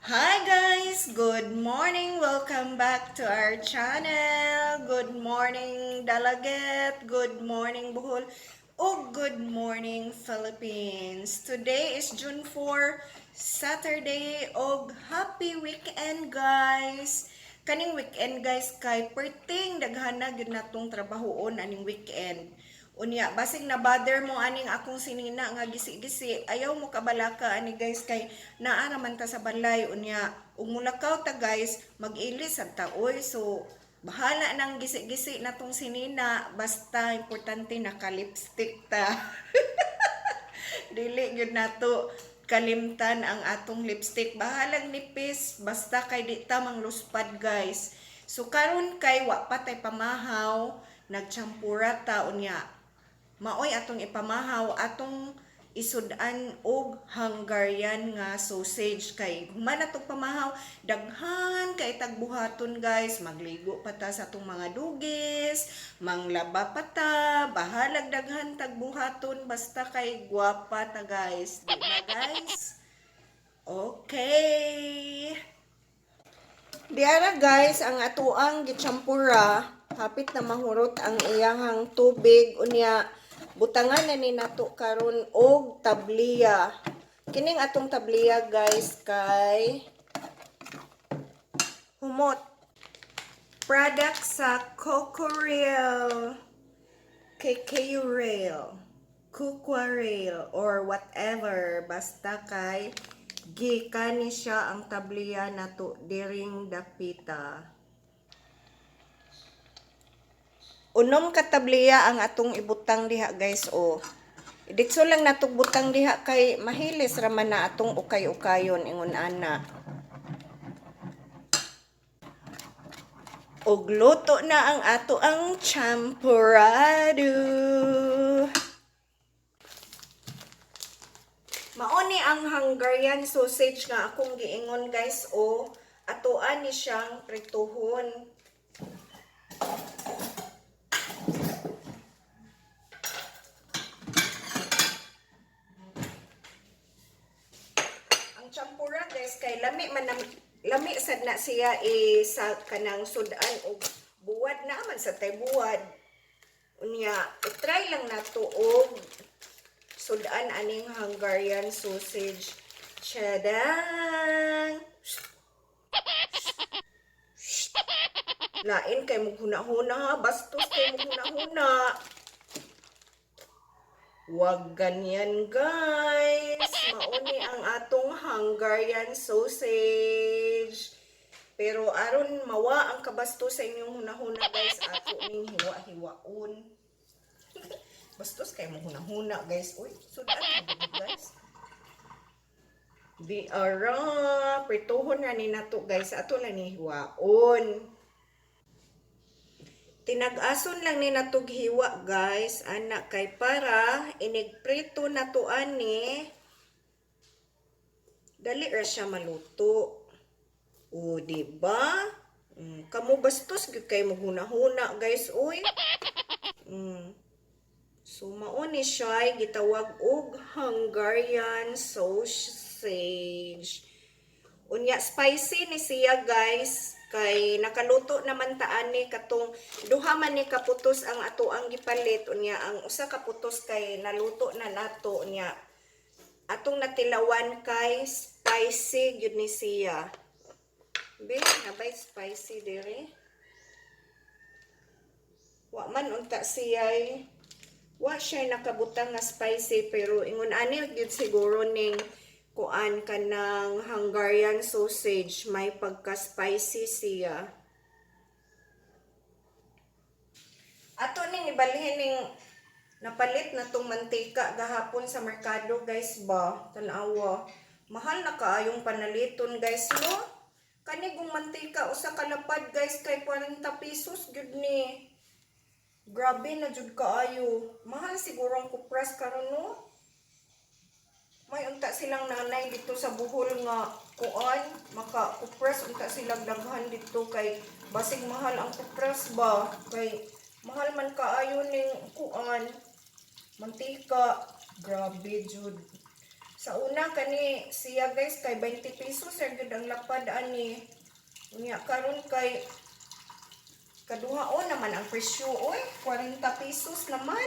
Hi guys! Good morning! Welcome back to our channel. Good morning Dalaget, good morning Bohol, o good morning Philippines. Today is June 4, Saturday, og happy weekend guys. Kaning weekend guys kay perting daghana gyud natong trabahoon aning weekend. Unya, basig na bother mo aning akong sinina nga gisi-gisi, ayaw mo kabalaka ani guys kay naa naman ta sa balay. Unya, ug mulakaw ta guys, mag-ilis sa taoy. So, bahala nang gisi-gisi natong sinina, basta importante naka-lipstick ta. Dili gyud nato kalimtan ang atong lipstick. Bahalang nipis, basta kay di ta mangluspad guys. So karon kay wa pa tay pamahaw, nagchampura ta unya maoy atong ipamahaw atong isudan og Hungarian nga sausage kay human atong pamahaw daghan kay tagbuhaton guys, magligo pa ta sa atong mga dugis, manglaba pa ta, bahalag daghan tagbuhaton basta kay gwapa ta guys, di ba guys? Okay. Diara guys, ang atuang gichampura, hapit na mahurot ang iyahang tubig unya butangan na ni nato karon og tabliya. Kining atong tabliya guys kay humot product sa Cocorail, KKU Rail, Kukwa Rail, or whatever, basta kay gikan ni siya ang tabliya nato diring dapita. Unom ka tabliya ang atong ibutang diha guys o. Ditso lang natong butang diha kay mahilis raman na atong ukay-ukayon ingon ana. Og luto na ang ato ang champurado. Mauni ang Hungarian sausage nga akong giingon guys o. Atoan ni siyang prituhon. Champura guys kay lami man lami sad na siya sa kanang sudan og buwad na man sa tay buwad. Unya i-try lang nato og sudan aning Hungarian sausage. Chadang. Lain kay mughuna-huna ha, bastos kay mughuna-huna. Wag ganyan guys. Mauni ang atong Hungarian sausage. Pero aron mawa ang kabastos sa inyong hunahuna guys, ato ning hiwa-hiwaon. Bastos kay mo hunahuna guys. Uy, sudan guys. Di ara, prituhon na ni nato guys, ato lang ni hiwaon. Tinag-ason lang ni natog hiwa guys, anak kay para inigprito na to ani dali ra siya maluto. O di ba? Kamo bastos gyud kay mo hunahuna guys oy. So mao ni siya gitawag og Hungarian sausage. Unya spicy ni siya guys. Kay nakaluto naman ta ani katong duha man ni kaputos ang ato ang gipalit unya ang usa ka putos kay naluto na nato unya atong natilawan kay spicy gyud ni siya. Be nabay spicy dire. Wa man unta siya wa siya nakabutang nga spicy pero ingon ani gyud siguro ning kuan kanang Hungarian sausage may pagka-spicy siya. Ato ning ibalhin ning napalit na tong mantika gahapon sa merkado guys ba. Tanawa. Mahal na kaayong panaliton guys no. Kanigong mantika usa ka lapad guys kay 40 pesos gyud ni. Grabe na jud kaayo. Mahal siguro ang kupras karon no. May unta silang nanay dito sa Bohol nga kuan, maka-kupras unta silang daghan dito kay basig mahal ang kupras ba kay mahal man kaayo ning kuan mantika. Grabe jud. Sa una kani siya guys kay 20 pesos sa gud ang lapad ani. Unya karon kay kaduha o naman ang presyo oy, 40 pesos naman.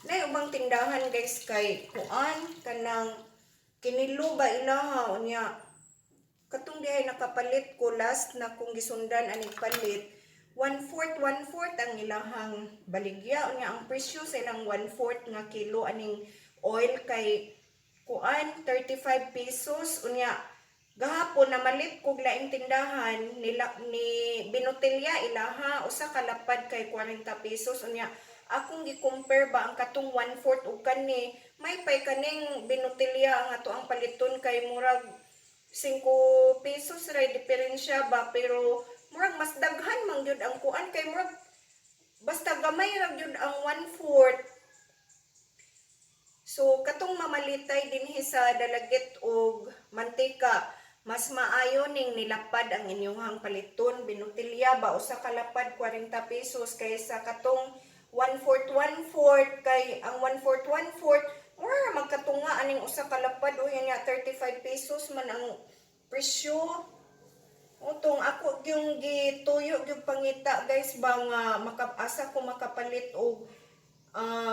Nay ubang tindahan guys kay kuan kanang kinilo ba ilaha unya katong dihay nakapalit ko last na kung gisundan aning palit 1/4 ang ilahang baligya unya ang presyo sa ilang 1/4 nga kilo aning oil kay kuan 35 pesos unya gahapon na malit kog laing tindahan nila ni Binotilya ilaha usa ka lapad kay 40 pesos unya akong gi-compare ba ang katong 1/4 ug kani may pay kaning Binotilya ang ato ang paliton kay murag 5 pesos ray diferensya ba pero murag mas daghan man gyud ang kuan kay murag basta gamay ra gyud ang 1/4. So katong mamalitay dinhi sa dalagit og mantika mas maayo ning nilapad ang inyong paliton Binotilya ba usa ka lapad 40 pesos kaysa katong 1/4 kay ang 1/4 mura magkatunga aning usa ka lapad o yan nga 35 pesos man ang presyo. Utong ako yung gituyo yung pangita guys ba nga makapasa ko makapalit og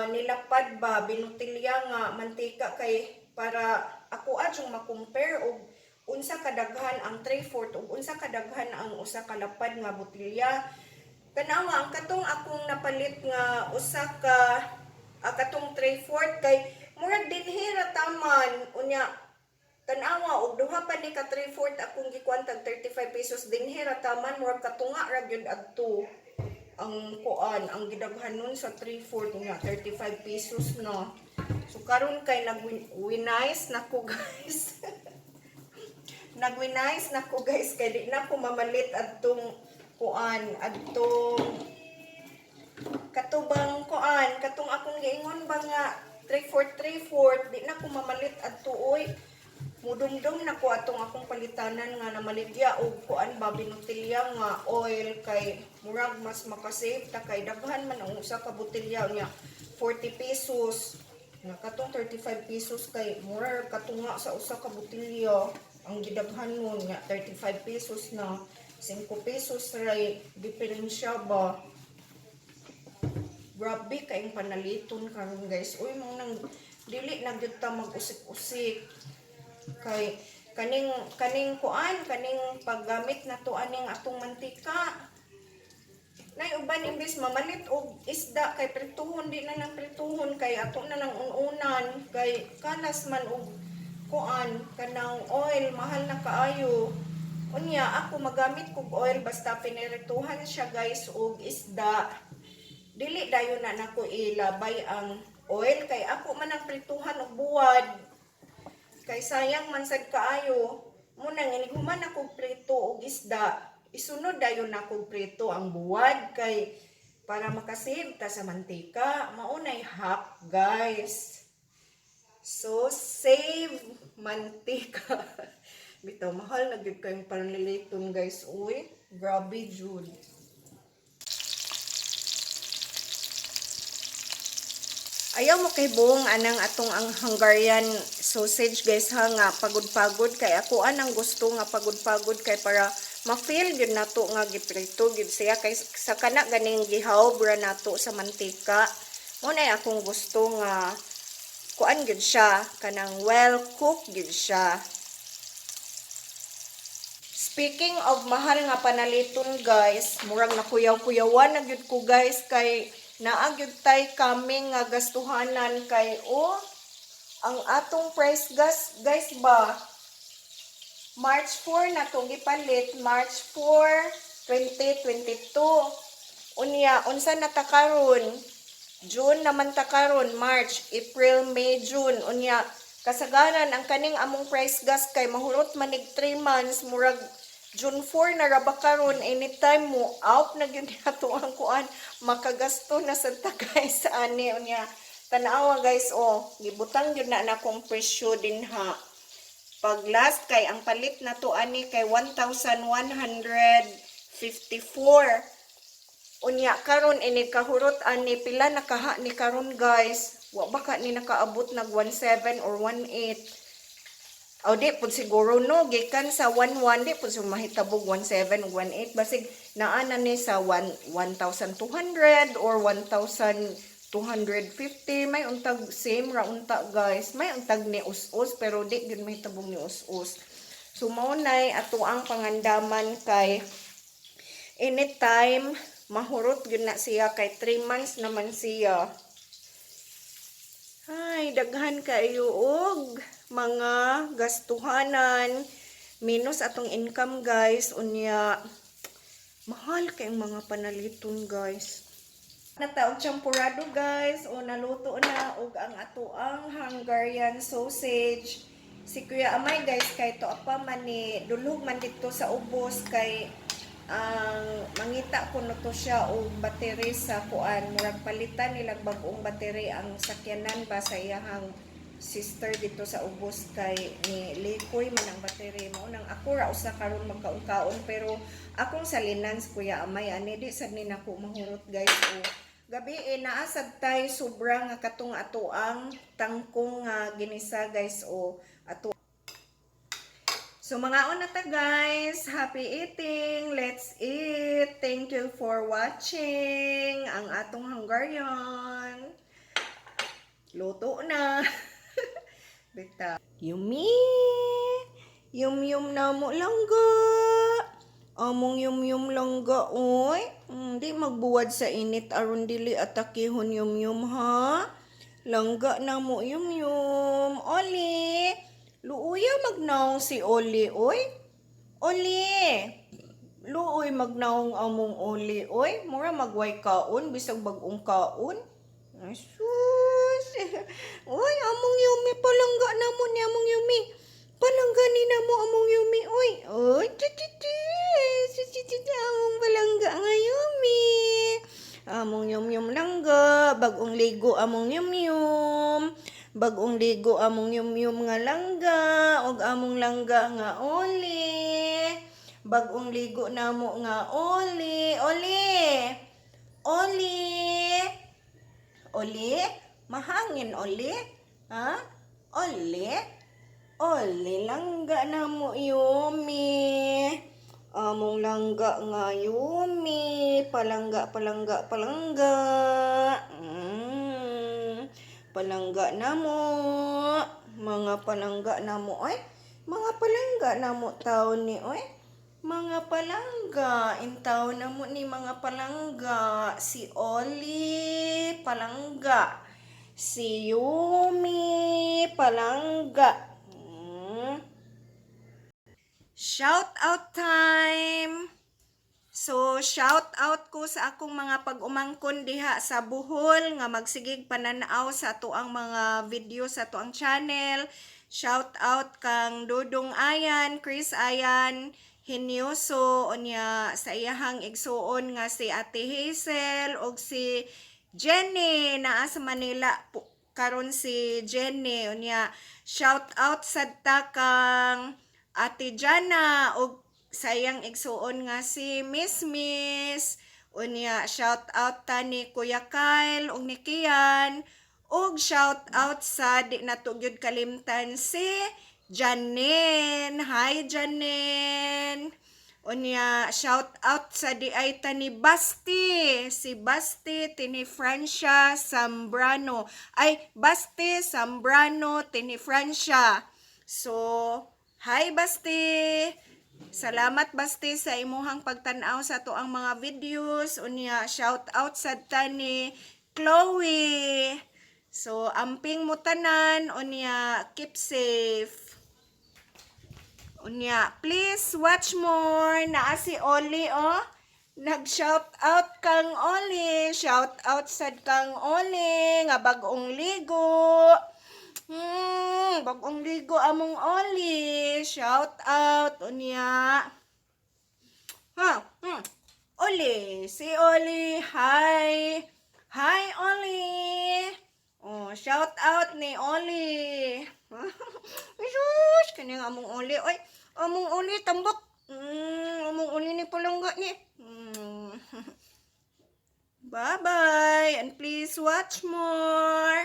nilapad ba Binotilya nga mantika kay para ako adyong ma-compare og unsa kadaghan ang 3/4 ug unsa kadaghan ang usa ka lapad nga botelya. Kanawa ang katong akong napalit nga usa ka katong 3/4 kay murag dinhi ra taman unya tanawa og duha pa ni ka 3/4 akong gikuan tag 35 pesos dinhi ra taman murag katunga ra gyud adto ang kuan ang gidaghanon sa 3/4 unya 35 pesos no. So karon kay nagwinice nako guys. Nagwinice nako guys kay di na ko mamalit adtong kuan adtong katubang kuan katong akong giingon ba nga 3/4 di na ko mamalit adto oy mudumdum na ko atong akong palitanan nga namaligya og kuan ba Binotilya nga oil kay murag mas makasave ta kay daghan man ang usa ka botelya nya 40 pesos nga katong 35 pesos kay mura katunga sa usa ka botelya ang gidaghanon nga 35 pesos na 5 pesos ray diferensya ba. Grabe kayong panaliton karon guys. Uy mong nang dili na gyud ta mag-usik-usik. Kay kaning kuan kaning paggamit nato aning atong mantika. Nay uban imbes mamalit og isda kay prituhon di na nang prituhon kay ato na nang ununan kay kanas man og kuan kanang oil mahal na kaayo. Unya ako magamit kog oil basta pinirituhan siya guys og isda. Dili dayon na nako ilabay ang oil kay ako man ang prituhan og buwad. Kay sayang man sad kaayo. Muna iniguman ako prito og isda. Isunod dayon nako prito ang buwad kay para makasave ta sa mantika. Maunay hack guys. So save mantika. Bitaw mahal na gyud kayong panliliton guys. Uy, grabe jud. Ayaw mo kay buong anang atong ang Hungarian sausage guys ha nga pagod-pagod kay ako anang gusto nga pagod-pagod kay para ma-feel gyud nato nga giprito gyud siya kay sa kana ganing gihaw bra nato sa mantika. Mo na akong gusto nga kuan gyud siya kanang well cooked gyud siya. Speaking of mahal nga panaliton guys, murag nakuyaw-kuyawan na gyud ko guys kay naagyud tay kami nga gastuhanan kay ang atong price gas guys ba March 4 na tong gipalit, March 4, 2022. Unya unsa na ta karon? June naman ta karon, March, April, May, June. Unya kasagaran ang kaning among price gas kay mahurot manig 3 months murag June 4 na ra ba karon anytime mo out na gyud nato ang kuan makagasto na sa tagay sa ani unya tanawa guys gibutang gyud na akong presyo din ha pag last kay ang palit na to ani kay 1,154 unya karon ini kahurot ani pila nakaha ni karon guys Wa baka ni nakaabot nag 17 or 18. O di pud siguro no gikan sa 11 di pud mahitabog 17 ug 18 basig naa na ni sa 1,200 or 1,250 may untag same ra unta guys, may untag ni us-us pero di gyud mahitabog ni us-us. So mao nay ato ang pangandaman kay anytime mahurot gyud na siya kay 3 months naman siya. Ay, daghan kayo og mga gastuhanan minus atong income guys, unya mahal kay mga panaliton guys. Nataog champurado guys, o naluto na og ang ato ang Hungarian sausage. Si Kuya Amay guys kay to apa man ni dulog man dito sa ubos kay ang mangita ko no to siya og battery sa kuan, murag palitan nilang bag-ong battery ang sakyanan ba sa iyahang sister dito sa ubos kay ni Likoy man ang battery mo nang ako ra usa karon magkaon-kaon pero akong salinan sa Kuya Amay ani di sad ni nako mahurot guys. O gabi naasad tay sobra nga katong ato ang tangkong ginisa guys o ato. So mga una ta guys, happy eating, let's eat. Thank you for watching ang atong Hungarian. Luto na. Bita. Yummy! Yum na mo langga. Among yum langga oy. Di magbuwad sa init aron dili atakihon yum ha. Langga na mo yum. Oli. Luuya magnaong si Oli, oy. Oli. Luoy magnaong among Oli, oy. Mura magway kaon, bisag bagong kaon. Asus. Oy, among yumi, palangga na mo ni among yumi. Palangga ni na mo among yumi, oy. Oy, among palangga nga yumi. Among yum langga, bagong ligo among yum. Bagong ligo among yum nga langga og among langga nga Oli. Bagong ligo namo nga Oli. Oli, mahangin Oli. Ha? Oli langga namo yumi. Among langga nga yumi. Palangga. Palangga na mo, mga palangga na mo, oy. Mga palangga na mo taon ni, oy. Mga palangga, intaw na mo ni mga palangga. Si Oli, palangga. Si Yumi, palangga. Shout out time! So, shout out ko sa akong mga pag-umangkon diha sa Bohol nga magsigig pananaw sa atuang mga video sa atuang channel. Shout out kang Dudong Ayan, Chris Ayan, Hinyoso, unya sa iyahang igsuon nga si Ate Hazel og si Jenny naa sa Manila karon si Jenny, unya shout out sadta kang Ate Jana og sayang igsuon nga si Miss. Unya shout out ta ni Kuya Kyle ug ni Kian. Ug shout out sa di natugyod kalimtan si Janine. Hi Janine. Unya shout out sa di ay ta ni Basti. Si Basti tini Francia Zambrano. Ay Basti Zambrano tini Francia. So, hi Basti. Salamat Basti sa imuhang pagtanaw sa to ang mga videos. Unya shout out sa tani Chloe. So amping mo tanan, unya keep safe. Unya please watch more. Naa si Oli oh. Nag-shout out kang Oli. Shout out sad kang Oli nga bagong ligo. Bagong ligo among Oli. Shout out unya. Oli, si Oli. Hi. Hi Oli. Oh, shout out ni Oli. Sus, kanya among Oli. Oy, among Oli tambak. Among Oli ni palangga ni. Bye-bye and please watch more.